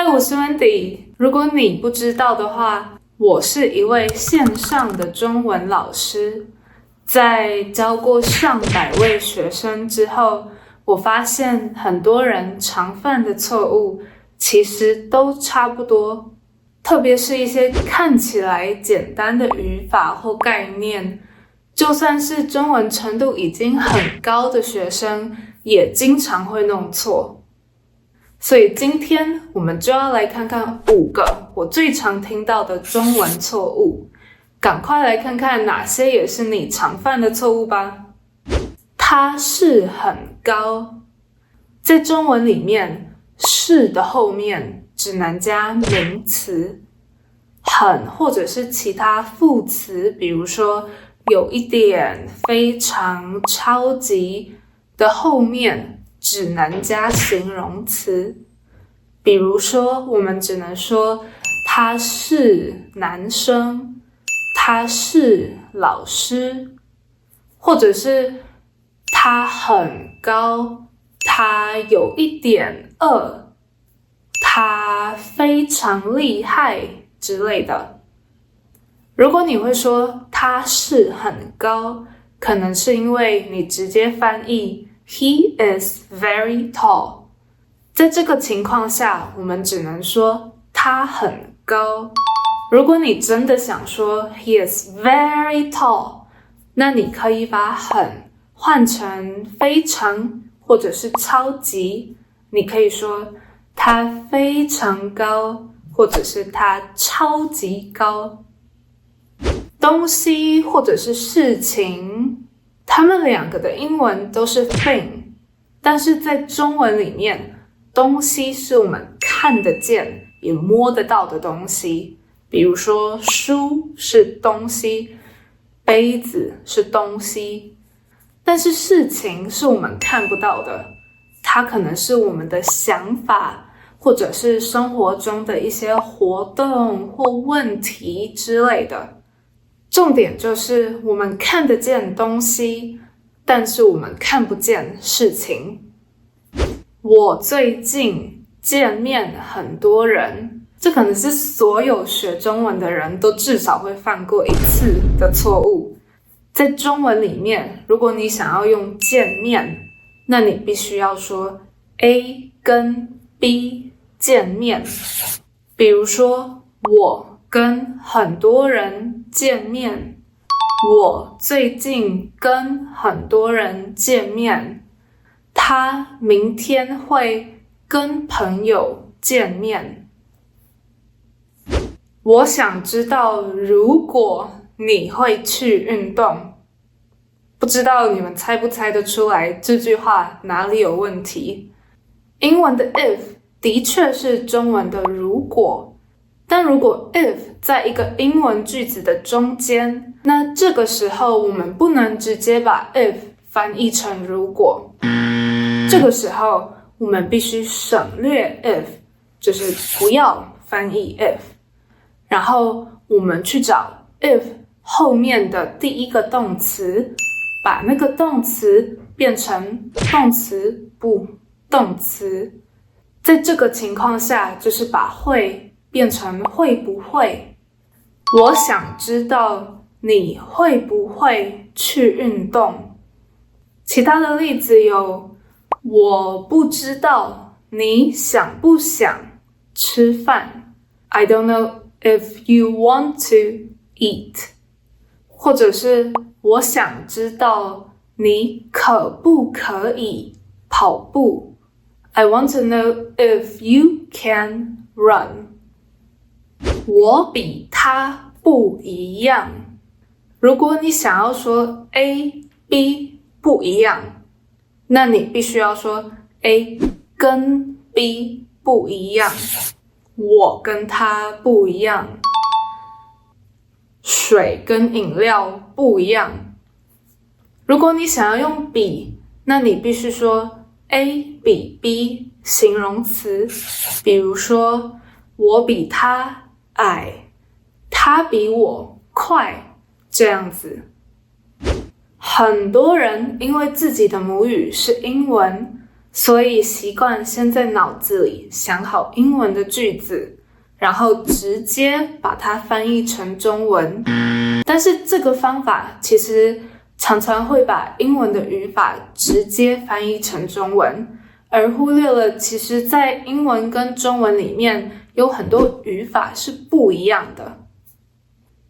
嗨，我是 Wendy。如果你不知道的话，我是一位线上的中文老师。在教过上百位学生之后，我发现很多人常犯的错误其实都差不多，特别是一些看起来简单的语法或概念，就算是中文程度已经很高的学生，也经常会弄错。所以今天我们就要来看看5个我最常听到的中文错误，赶快来看看哪些也是你常犯的错误吧。它是很高，在中文里面，是的后面只能加名词，很或者是其他副词，比如说有一点、非常、超级的后面只能加形容词，比如说我们只能说他是男生，他是老师，或者是他很高，他有一点饿，他非常厉害之类的。如果你会说他是很高，可能是因为你直接翻译He is very tall。在这个情况下，我们只能说他很高。如果你真的想说 He is very tall， 那你可以把很换成非常或者是超级。你可以说他非常高，或者是他超级高。东西或者是事情，它们两个的英文都是 thing， 但是在中文里面，东西是我们看得见也摸得到的东西，比如说书是东西，杯子是东西，但是事情是我们看不到的，它可能是我们的想法，或者是生活中的一些活动或问题之类的。重点就是我们看得见东西，但是我们看不见事情。我最近见面很多人，这可能是所有学中文的人都至少会犯过一次的错误。在中文里面，如果你想要用见面，那你必须要说 A 跟 B 见面。比如说，我跟很多人见面，我最近跟很多人见面，他明天会跟朋友见面。我想知道，如果你会去运动，不知道你们猜不猜得出来这句话哪里有问题？英文的 if 的确是中文的如果，但如果 if 在一个英文句子的中间，那这个时候我们不能直接把 if 翻译成如果，这个时候我们必须省略 if， 就是不要翻译 if， 然后我们去找 if 后面的第一个动词，把那个动词变成动词不动词。在这个情况下，就是把会变成会不会。我想知道你会不会去运动。其他的例子有，我不知道你想不想吃饭。I don't know if you want to eat。或者是我想知道你可不可以跑步。I want to know if you can run。我比他不一样。如果你想要说 A、B 不一样，那你必须要说 A 跟 B 不一样。我跟他不一样。水跟饮料不一样。如果你想要用比，那你必须说 A 比 B 形容词，比如说我比他矮，他比我快，这样子。很多人因为自己的母语是英文，所以习惯先在脑子里想好英文的句子，然后直接把它翻译成中文。但是这个方法其实常常会把英文的语法直接翻译成中文，而忽略了其实在英文跟中文里面有很多语法是不一样的。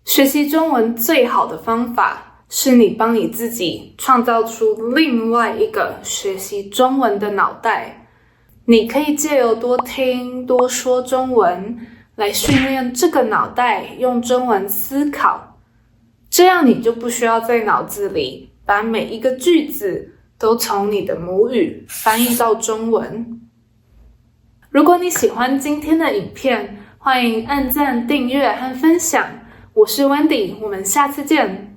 学习中文最好的方法是你帮你自己创造出另外一个学习中文的脑袋。你可以借由多听多说中文来训练这个脑袋用中文思考，这样你就不需要在脑子里把每一个句子都从你的母语翻译到中文。如果你喜欢今天的影片，欢迎按赞、订阅和分享。我是 Wendy， 我们下次见。